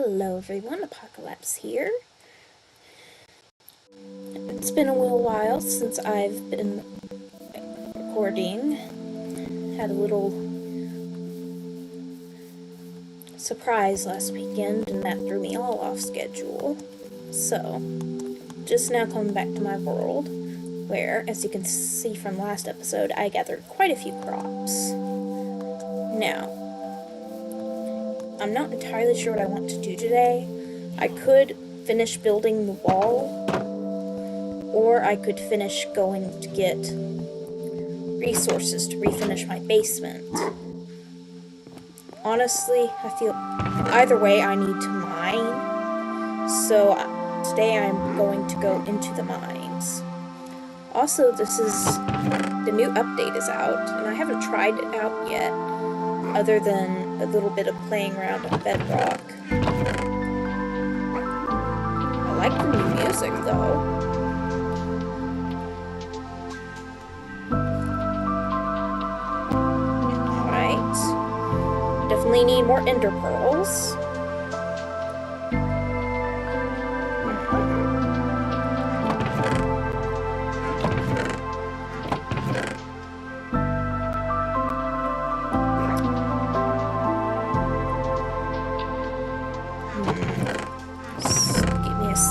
Hello everyone, Apocalypse here. It's been a little while since I've been recording. Had a little surprise last weekend and that threw me all off schedule. So, just now coming back to my world, where, as you can see from last episode, I gathered quite a few crops. Now, I'm not entirely sure what I want to do today. I could finish building the wall, or I could finish going to get resources to refinish my basement. Honestly, I feel either way I need to mine, so today I'm going to go into the mines. Also, the new update is out, and I haven't tried it out yet, other than a little bit of playing around on Bedrock. I like the new music, though. Alright. Definitely need more ender pearls.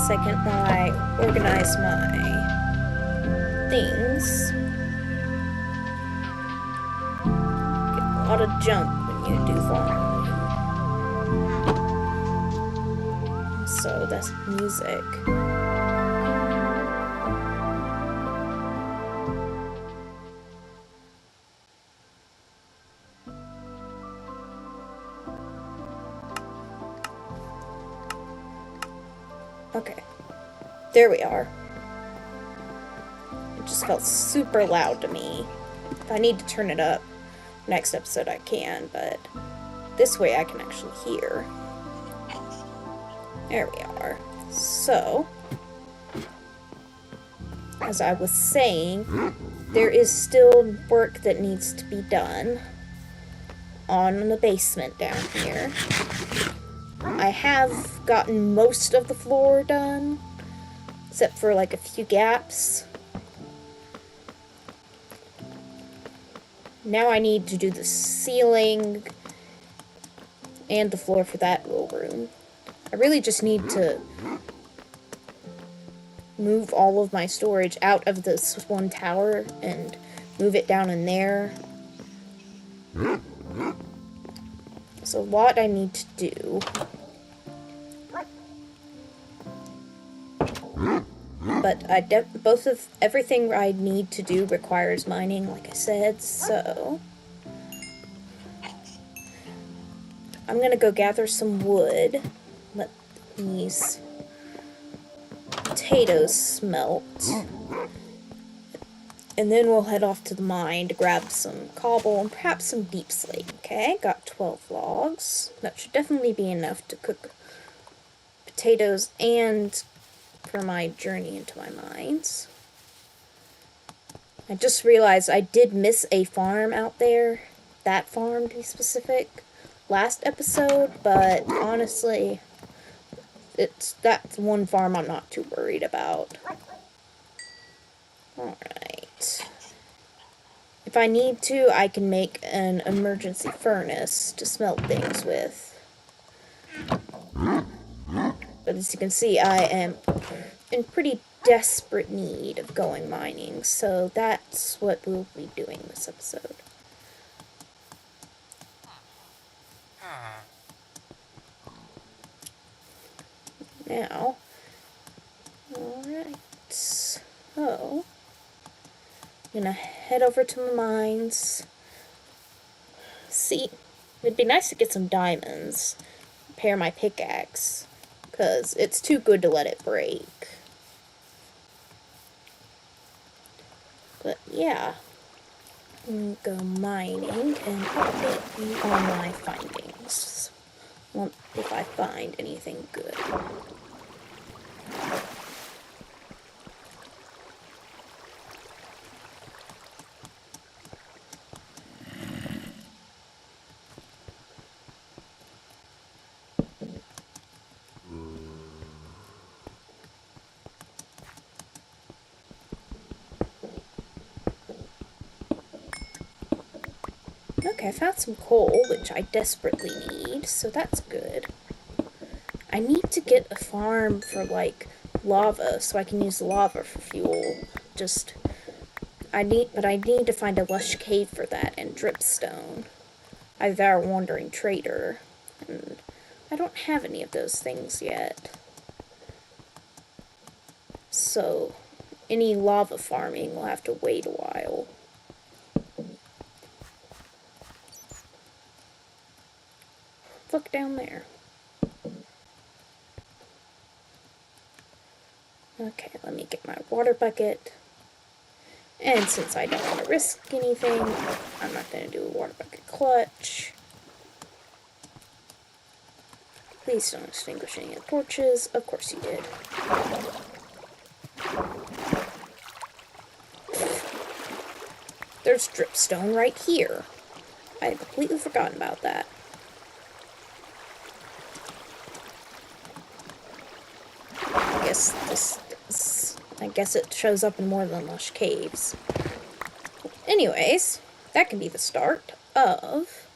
Second while I organize my things. Get a lot of junk when you do farming. So that's music. Okay, there we are. It just felt super loud to me. If I need to turn it up next episode I can, but this way I can actually hear. There we are. So, as I was saying, there is still work that needs to be done on the basement down here. I have gotten most of the floor done, except for like a few gaps. Now I need to do the ceiling and the floor for that little room. I really just need to move all of my storage out of this one tower and move it down in there. So a lot I need to do. But everything I need to do requires mining, like I said, so I'm gonna go gather some wood, let these potatoes smelt, and then we'll head off to the mine to grab some cobble and perhaps some deep slate. Okay, got 12 logs. That should definitely be enough to cook potatoes and for my journey into my mines. I just realized I did miss a farm out there, that farm to be specific, last episode, but honestly, that's one farm I'm not too worried about. Alright. If I need to, I can make an emergency furnace to smelt things with. But as you can see, I am in pretty desperate need of going mining, so that's what we'll be doing this episode. Now, alright, so, I'm gonna head over to my mines. See, it'd be nice to get some diamonds, repair my pickaxe, because it's too good to let it break. But yeah, I'm gonna go mining and update you on my findings. Well, if I find anything good. Okay, I found some coal, which I desperately need, so that's good. I need to get a farm for, like, lava, so I can use lava for fuel. I need to find a lush cave for that, and dripstone. I've our wandering trader, and I don't have any of those things yet. So, any lava farming will have to wait a while. Look down there. Okay, let me get my water bucket. And since I don't want to risk anything, I'm not going to do a water bucket clutch. Please don't extinguish any of the torches. Of course you did. There's dripstone right here. I had completely forgotten about that. I guess it shows up in more than lush caves. Anyways, that can be the start of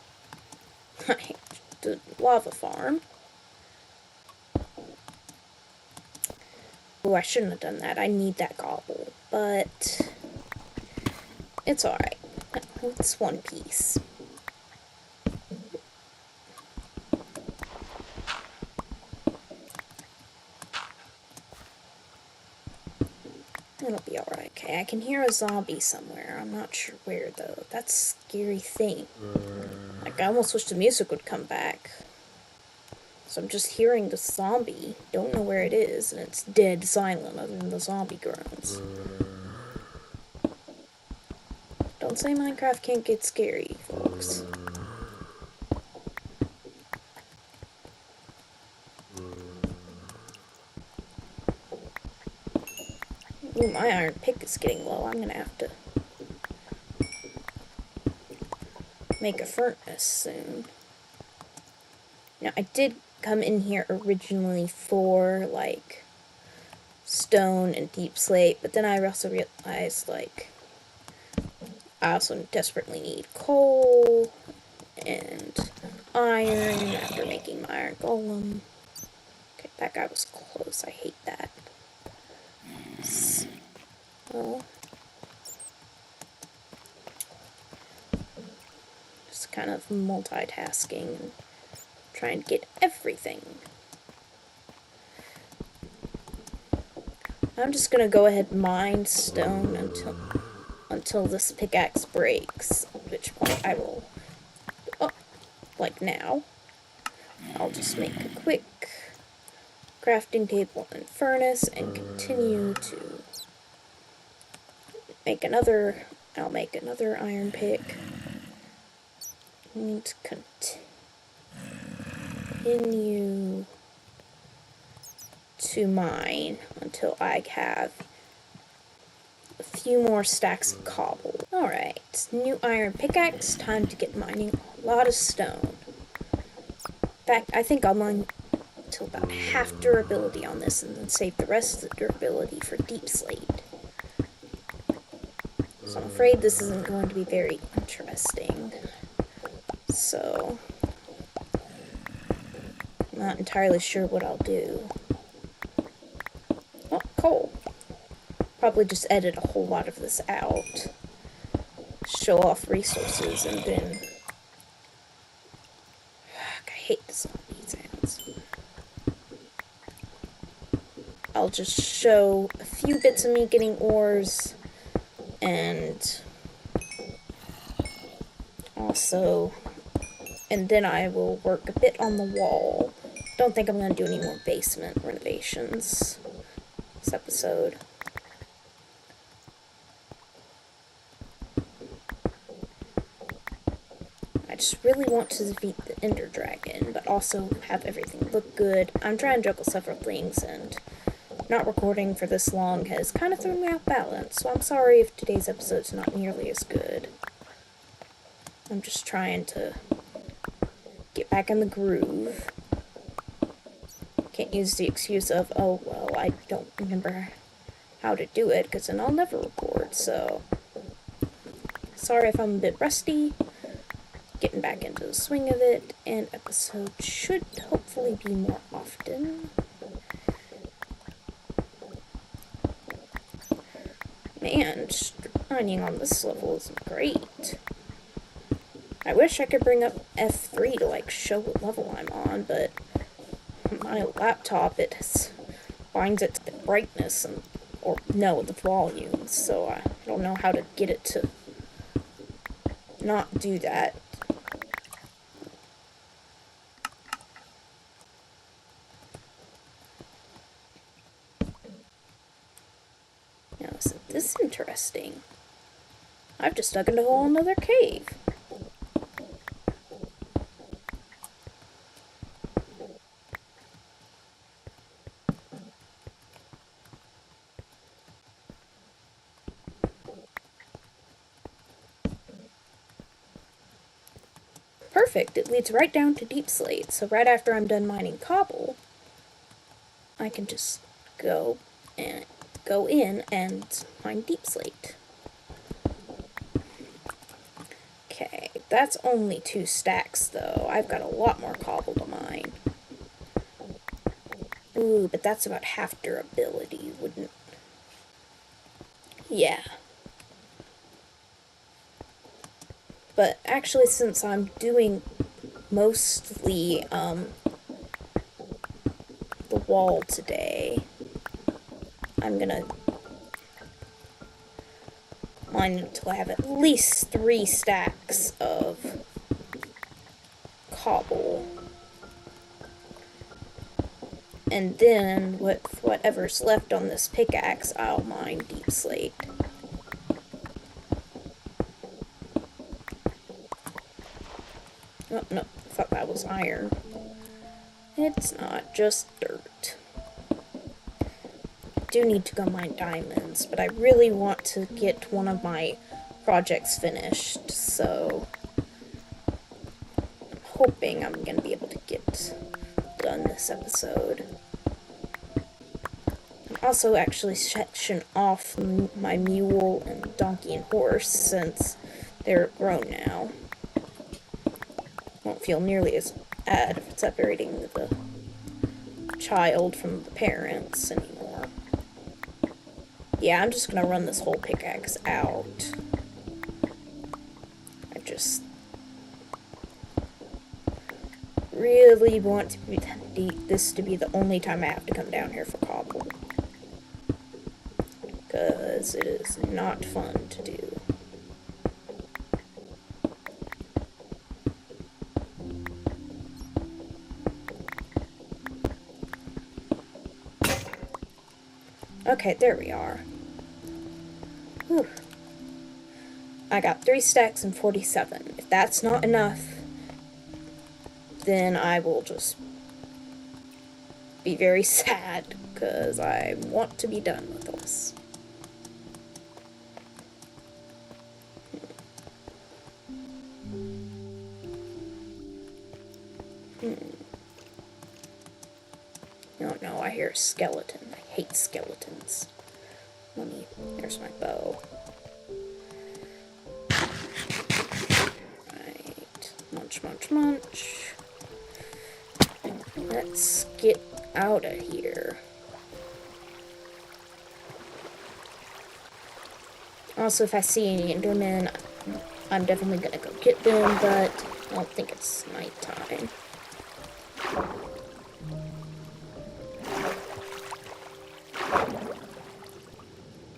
the lava farm. Oh, I shouldn't have done that. I need that gobble, but it's alright. It's one piece. It'll be alright. Okay, I can hear a zombie somewhere. I'm not sure where, though. That's a scary thing. Like, I almost wish the music would come back. So I'm just hearing the zombie. Don't know where it is, and it's dead silent other than the zombie groans. Don't say Minecraft can't get scary, folks. Ooh, my iron pick is getting low. I'm gonna have to make a furnace soon. Now, I did come in here originally for, like, stone and deep slate, but then I also realized, like, I also desperately need coal and iron after making my iron golem. Okay, that guy was close. I hate that. So, just kind of multitasking and trying to get everything. I'm just gonna go ahead and mine stone until this pickaxe breaks, at which point I will, like now, I'll just make a quick crafting table and furnace and continue to make another, I'll make another iron pick and continue to mine until I have a few more stacks of cobble. Alright, new iron pickaxe, time to get mining a lot of stone. In fact, I think I'll mine till about half durability on this and then save the rest of the durability for deep slate. So I'm afraid this isn't going to be very interesting. So, I'm not entirely sure what I'll do. Oh, coal. Probably just edit a whole lot of this out. Show off resources and then... I hate the zombie sounds. I'll just show a few bits of me getting ores and also, and then I will work a bit on the wall. Don't think I'm going to do any more basement renovations this episode. I just really want to defeat the Ender Dragon, but also have everything look good. I'm trying to juggle several things, and not recording for this long has kind of thrown me off balance, so I'm sorry if today's episode's not nearly as good. I'm just trying to get back in the groove. Can't use the excuse of, oh, well, I don't remember how to do it, because then I'll never record, so sorry if I'm a bit rusty, getting back into the swing of it, and episodes should hopefully be more often. Man, mining on this level is great. I wish I could bring up F3 to like show what level I'm on, but my laptop binds it to the brightness and the volume, so I don't know how to get it to not do that. Now, isn't this interesting? I've just dug into a whole another cave. Perfect, it leads right down to deep slate, so right after I'm done mining cobble, I can just go in and mine deep slate. Okay, that's only 2 stacks though. I've got a lot more cobble to mine. Ooh, but that's about half durability, wouldn't... Yeah. But actually, since I'm doing mostly the wall today, I'm gonna mine until I have at least 3 stacks of cobble. And then with whatever's left on this pickaxe, I'll mine deep slate. Oh, no, I thought that was iron. It's not, just dirt. I do need to go mine diamonds, but I really want to get one of my projects finished, so I'm hoping I'm going to be able to get done this episode. I'm also actually section off my mule and donkey and horse since they're grown now. Won't feel nearly as bad if it's separating the child from the parents anymore. Yeah, I'm just gonna run this whole pickaxe out. I just really want this to be the only time I have to come down here for cobble, because it is not fun to do. Okay, there we are. Whew. I got 3 stacks and 47. If that's not enough, then I will just be very sad, because I want to be done with this. No, I hear a skeleton. I hate skeletons. There's my bow. Right, munch. Let's get out of here. Also, if I see any Endermen, I'm definitely gonna go get them, but I don't think it's nighttime.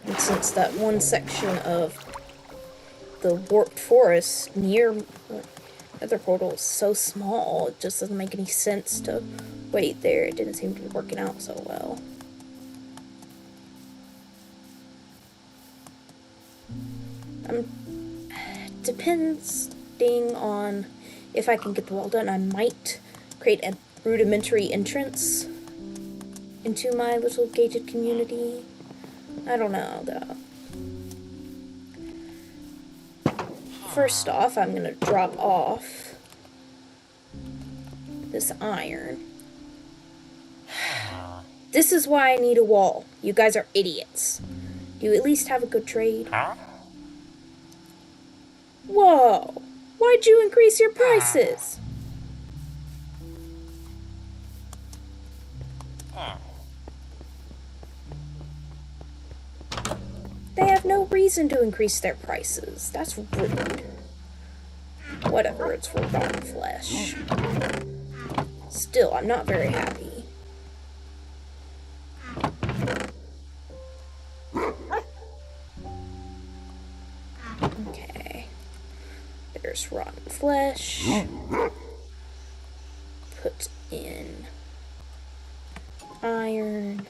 And since that one section of the warped forest near the other portal is so small, it just doesn't make any sense to wait there. It didn't seem to be working out so well. Depending on if I can get the wall done, I might create a rudimentary entrance into my little gated community. I don't know, though. First off, I'm gonna drop off this iron. This is why I need a wall. You guys are idiots. Do you at least have a good trade? Whoa! Why'd you increase your prices? They have no reason to increase their prices. That's rude. Whatever, it's for rotten flesh. Still, I'm not very happy. Okay. There's rotten flesh. Put in iron.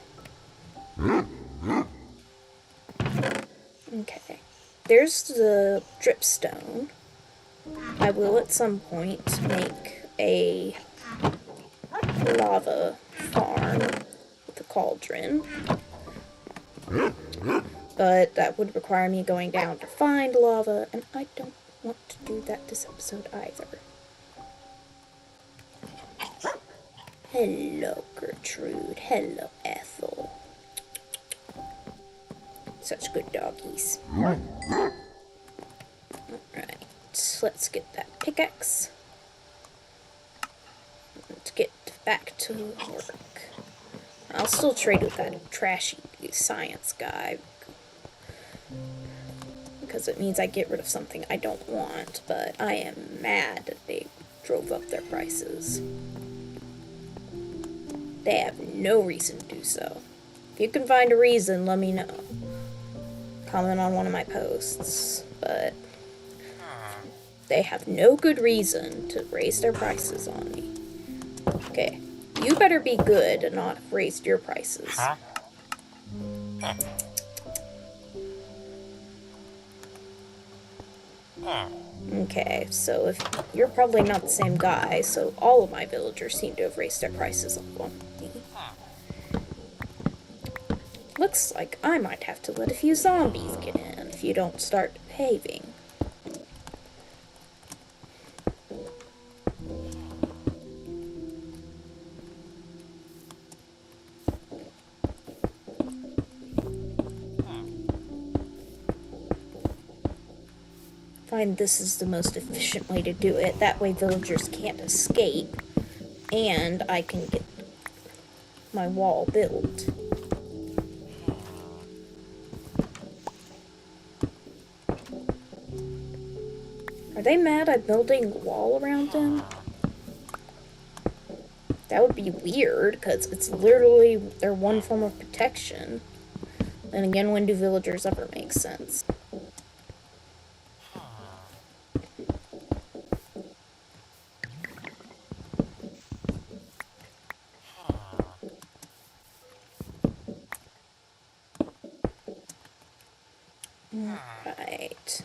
Okay. There's the dripstone. I will at some point make a lava farm with a cauldron. But that would require me going down to find lava, and I don't want to do that this episode either. Hello, Gertrude. Hello, Ethel. Such good doggies. Alright, let's get that pickaxe. Let's get back to work. I'll still trade with that trashy science guy, because it means I get rid of something I don't want, but I am mad that they drove up their prices. They have no reason to do so. If you can find a reason, let me know. Comment on one of my posts, but they have no good reason to raise their prices on me. Okay, you better be good and not have raised your prices. Okay, so if you're probably not the same guy, so all of my villagers seem to have raised their prices up on me. Looks like I might have to let a few zombies get in if you don't start behaving. Find this is the most efficient way to do it. That way villagers can't escape, and I can get my wall built. Are they mad I'm building a wall around them? That would be weird, because it's literally their one form of protection. And again, when do villagers ever make sense? Alright.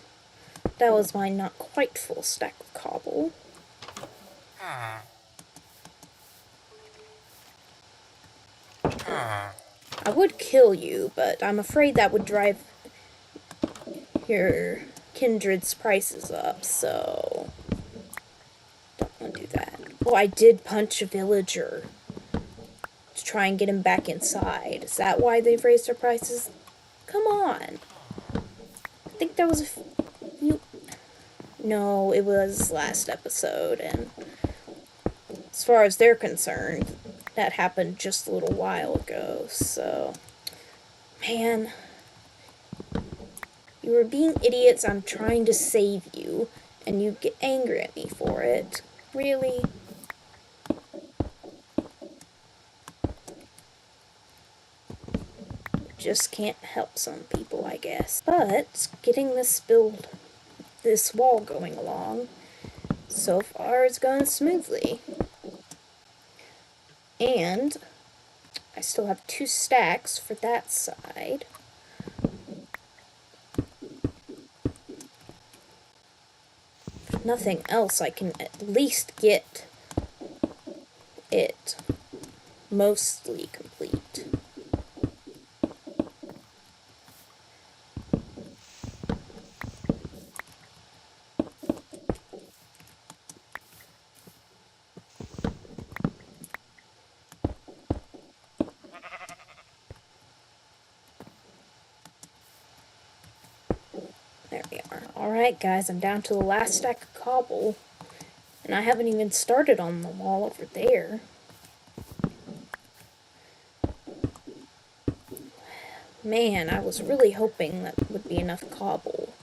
That was my not quite full stack of cobble. I would kill you, but I'm afraid that would drive your kindred's prices up, so don't want to do that. Oh, I did punch a villager to try and get him back inside. Is that why they've raised their prices? Come on. I think that was a few... No, it was last episode, and as far as they're concerned, that happened just a little while ago, so... Man, you were being idiots. I'm trying to save you, and you get angry at me for it. Really? Just can't help some people, I guess. But getting this wall going along, so far it's going smoothly. And I still have 2 stacks for that side. If nothing else, I can at least get it mostly complete. There we are. Alright guys, I'm down to the last stack of cobble. And I haven't even started on the wall over there. Man, I was really hoping that would be enough cobble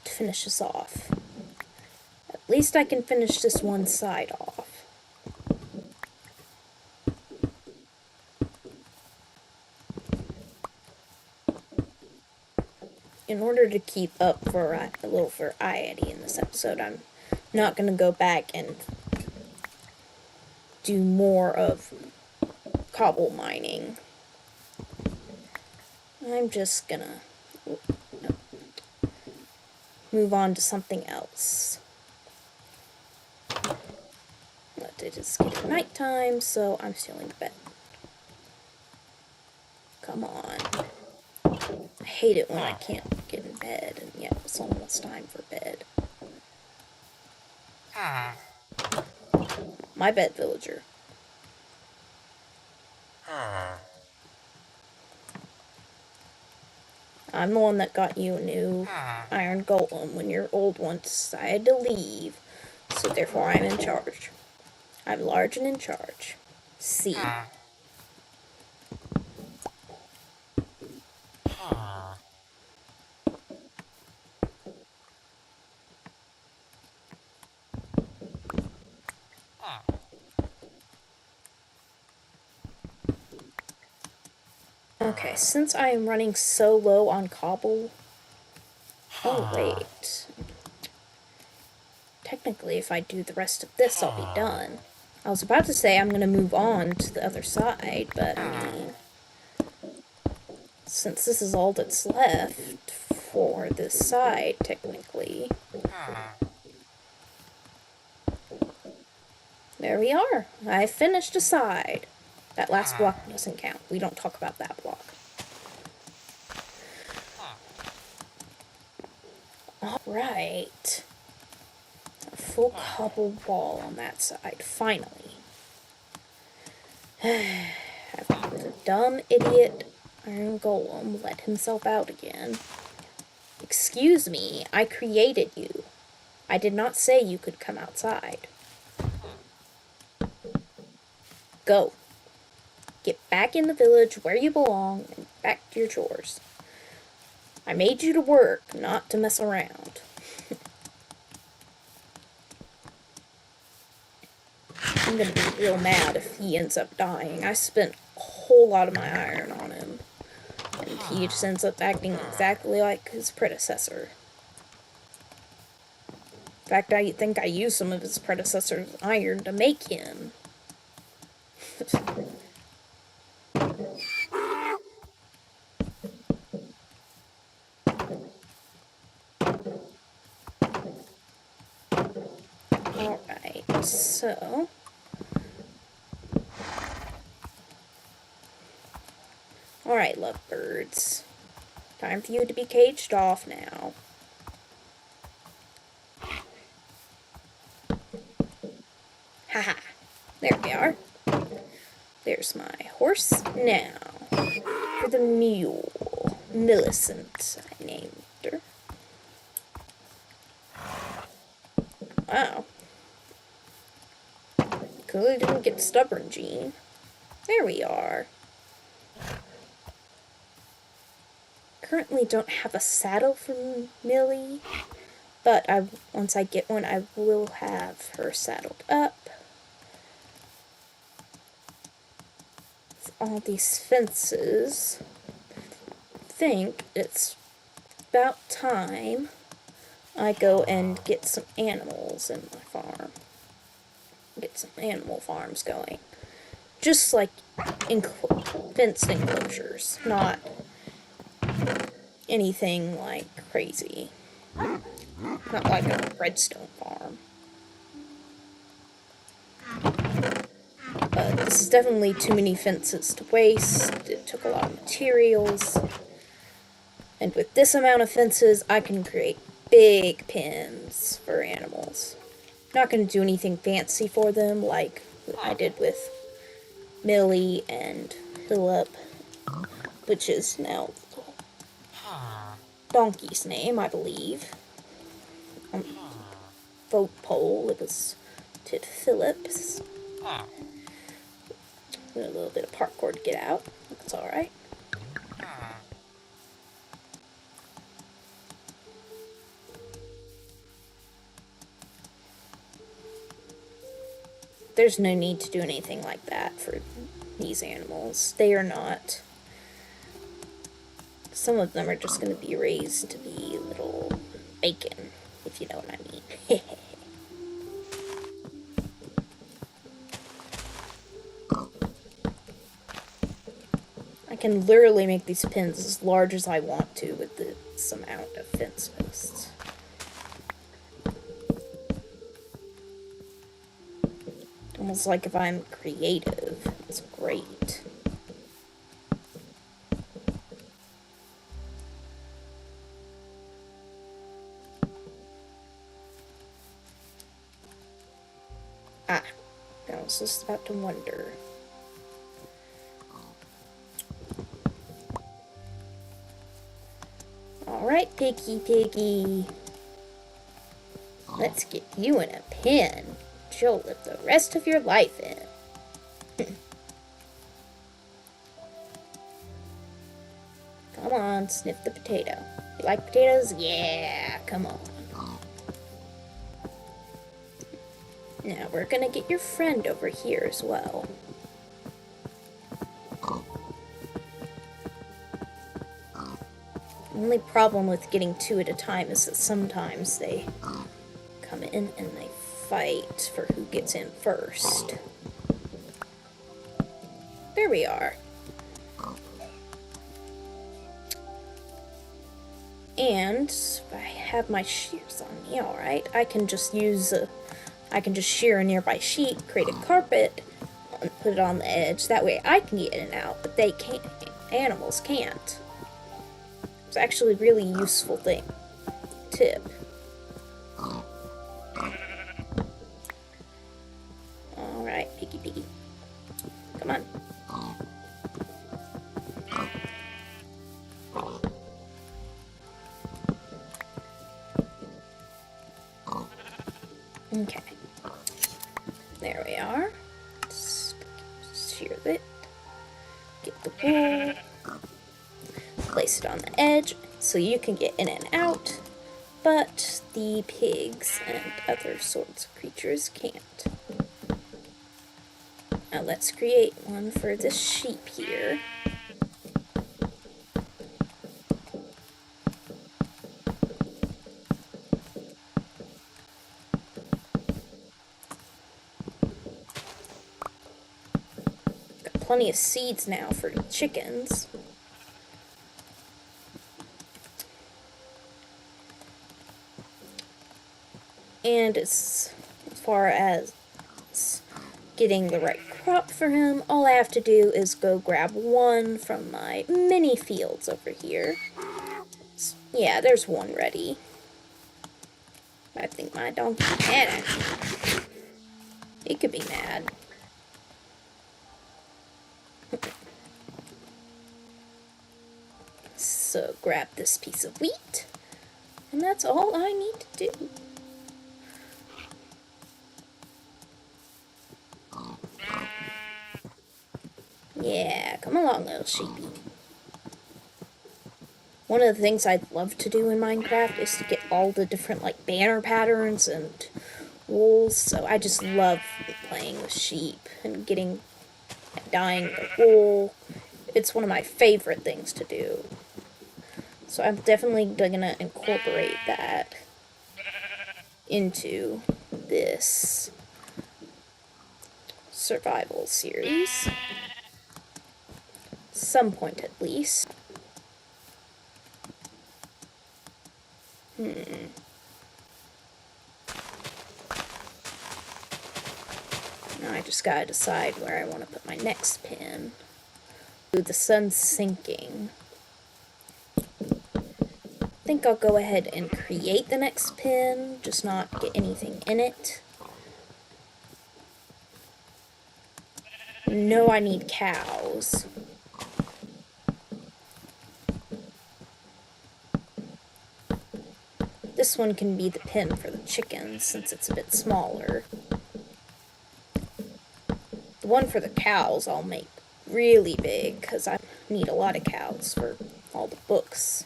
to finish this off. At least I can finish this one side off. In order to keep up for a little variety in this episode, I'm not going to go back and do more of cobble mining. I'm just gonna move on to something else. But it is getting nighttime, so I'm stealing the bed. Come on. I hate it when I can't get in bed, and yet it's almost time for bed. My bed, villager. I'm the one that got you a new iron golem when your old one decided to leave, so therefore I'm in charge. I'm large and in charge. See. Okay, since I am running so low on cobble... Oh, wait. Technically, if I do the rest of this, I'll be done. I was about to say I'm going to move on to the other side, but I mean... Since this is all that's left for this side, technically... There we are. I finished a side. That last block doesn't count. We don't talk about that block. Alright. A full cobble wall on that side, finally. The dumb idiot iron golem let himself out again. Excuse me, I created you. I did not say you could come outside. Go. Get back in the village where you belong and back to your chores. I made you to work, not to mess around. I'm gonna be real mad if he ends up dying. I spent a whole lot of my iron on him. And he just ends up acting exactly like his predecessor. In fact, I think I used some of his predecessor's iron to make him. Alright, so... Alright, lovebirds. Time for you to be caged off now. Haha. There we are. There's my horse. Now, for the mule. Millicent, I named her. Wow. Clearly didn't get stubborn gene. There we are. Currently don't have a saddle for Millie, but once I get one, I will have her saddled up. With all these fences, I think it's about time I go and get some animals in my farm. Get some animal farms going. Just like fenced enclosures, not anything like crazy. Not like a redstone farm. But this is definitely too many fences to waste. It took a lot of materials. And with this amount of fences, I can create big pens for animals. Not going to do anything fancy for them like I did with Millie and Philip, which is now Donkey's name, I believe. vote poll. It was Ted Phillips. A little bit of parkour to get out. That's alright. There's no need to do anything like that for these animals. They are not. Some of them are just going to be raised to be little bacon, if you know what I mean. I can literally make these pins as large as I want to with this amount of fence posts. Almost like if I'm creative. It's great. Ah, I was just about to wonder. Alright, Piggy. Let's get you in a pen. You'll live the rest of your life in. Come on, sniff the potato. You like potatoes? Yeah, come on. Now we're gonna get your friend over here as well. The only problem with getting two at a time is that sometimes they come in and they fight for who gets in first. There we are. And if I have my shears on me, alright, I can just shear a nearby sheet, create a carpet, and put it on the edge. That way I can get in and out, but they can't. Animals can't. It's actually a really useful tip. Alright, Piggy. Come on. Okay. There we are. Just shear it. Get the wool. Place it on the edge so you can get in and out, but the pigs and other sorts of creatures can't. Now let's create one for this sheep here. Got plenty of seeds now for chickens. And as far as getting the right crop for him, all I have to do is go grab one from my mini fields over here. Yeah, there's one ready. I think my donkey's mad at me. He could be mad. So grab this piece of wheat, and that's all I need to do. Yeah, come along, little sheepy. One of the things I'd love to do in Minecraft is to get all the different, like, banner patterns and wools. So I just love playing with sheep and dyeing the wool. It's one of my favorite things to do. So I'm definitely gonna incorporate that into this survival series. Some point at least. Now I just gotta decide where I want to put my next pin. Ooh, the sun's sinking. I think I'll go ahead and create the next pin, just not get anything in it. No, I need cows. This this one can be the pen for the chickens since it's a bit smaller. The one for the cows I'll make really big because I need a lot of cows for all the books.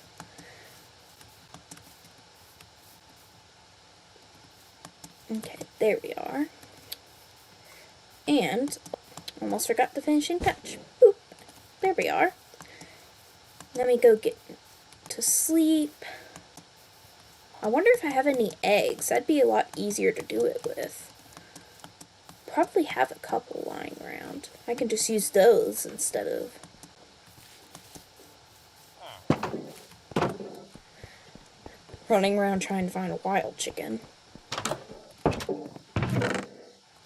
Okay, there we are. And almost forgot the finishing touch. Boop. There we are. Let me go get to sleep. I wonder if I have any eggs. That'd be a lot easier to do it with. Probably have a couple lying around. I can just use those instead of... running around trying to find a wild chicken.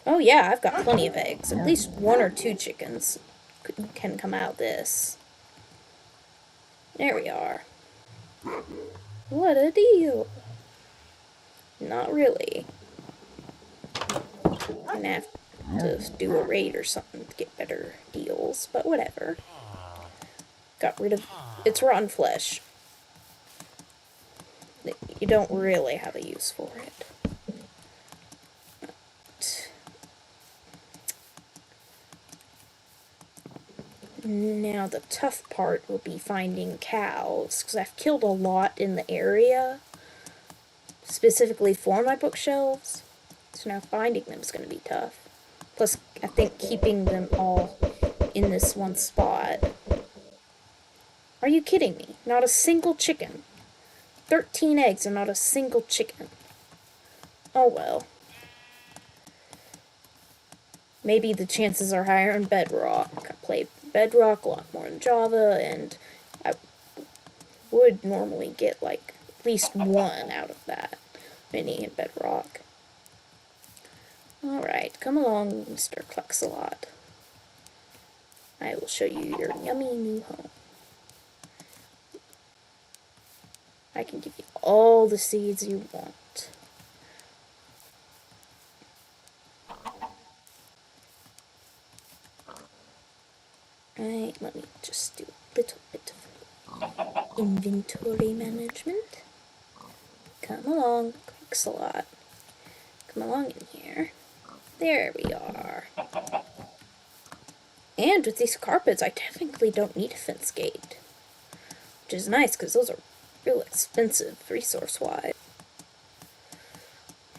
Oh yeah, I've got plenty of eggs. At least 1 or 2 chickens can come out this. There we are. What a deal. Not really. I'm gonna have to do a raid or something to get better deals, but whatever. Got rid of its rotten flesh. You don't really have a use for it. Now the tough part will be finding cows, because I've killed a lot in the area, specifically for my bookshelves, so now finding them is going to be tough. Plus, I think keeping them all in this one spot. Are you kidding me? Not a single chicken. 13 eggs and not a single chicken. Oh well. Maybe the chances are higher in Bedrock. I play Bedrock a lot more than Java, and I would normally get like at least 1 out of that many in Bedrock. Alright, come along, Mr. Cluxalot. I will show you your yummy new home. I can give you all the seeds you want. Right, let me just do a little bit of inventory management. Come along, Cluxalot. Come along in here. There we are. And with these carpets, I technically don't need a fence gate. Which is nice, because those are real expensive, resource-wise.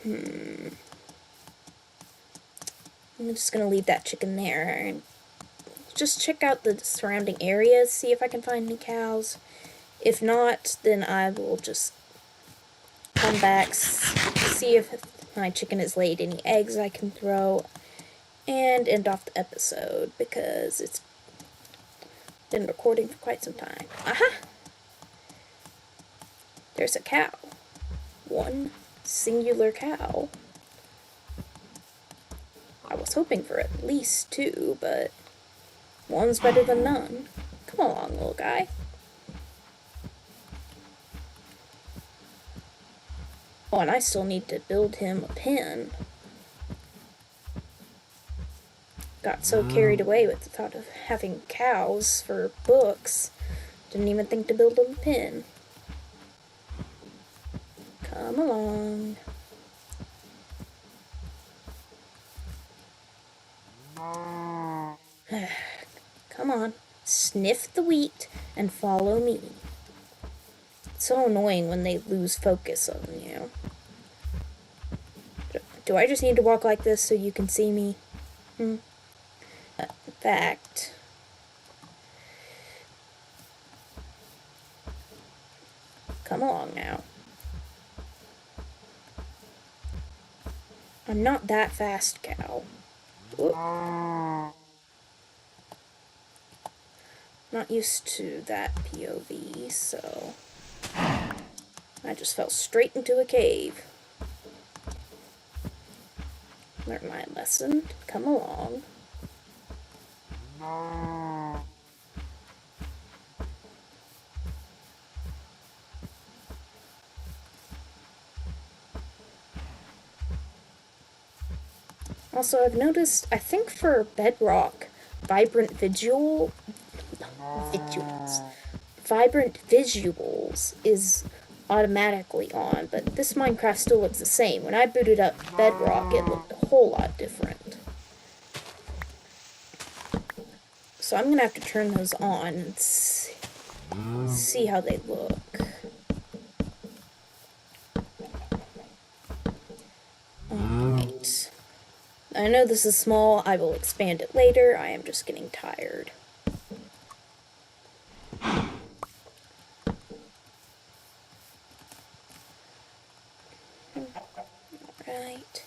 I'm just going to leave that chicken there, and just check out the surrounding areas, see if I can find any cows. If not, then I will just come back, see if my chicken has laid any eggs I can throw, and end off the episode, because it's been recording for quite some time. Aha! There's a cow. 1 singular cow. I was hoping for at least 2, but 1's better than none. Come along, little guy. Oh, and I still need to build him a pen. Got so carried away with the thought of having cows for books, didn't even think to build him a pen. Come along. Come on, sniff the wheat and follow me. It's so annoying when they lose focus on you. Do I just need to walk like this so you can see me? In fact, come along now. I'm not that fast, cow. Whoop. Not used to that POV, so I just fell straight into a cave. Learn my lesson. Come along. Also, I've noticed, I think for Bedrock, vibrant visuals is automatically on, but this Minecraft still looks the same. When I booted up Bedrock, it looked a whole lot different. So I'm going to have to turn those on and see how they look. Alright. I know this is small. I will expand it later. I am just getting tired. Alright.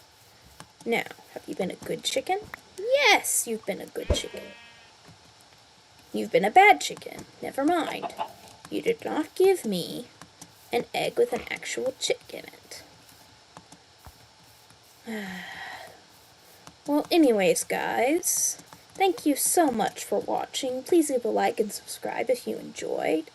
Now, have you been a good chicken? Yes, you've been a good chicken. You've been a bad chicken. Never mind. You did not give me an egg with an actual chick in it. Well, anyways, guys, thank you so much for watching. Please leave a like and subscribe if you enjoyed.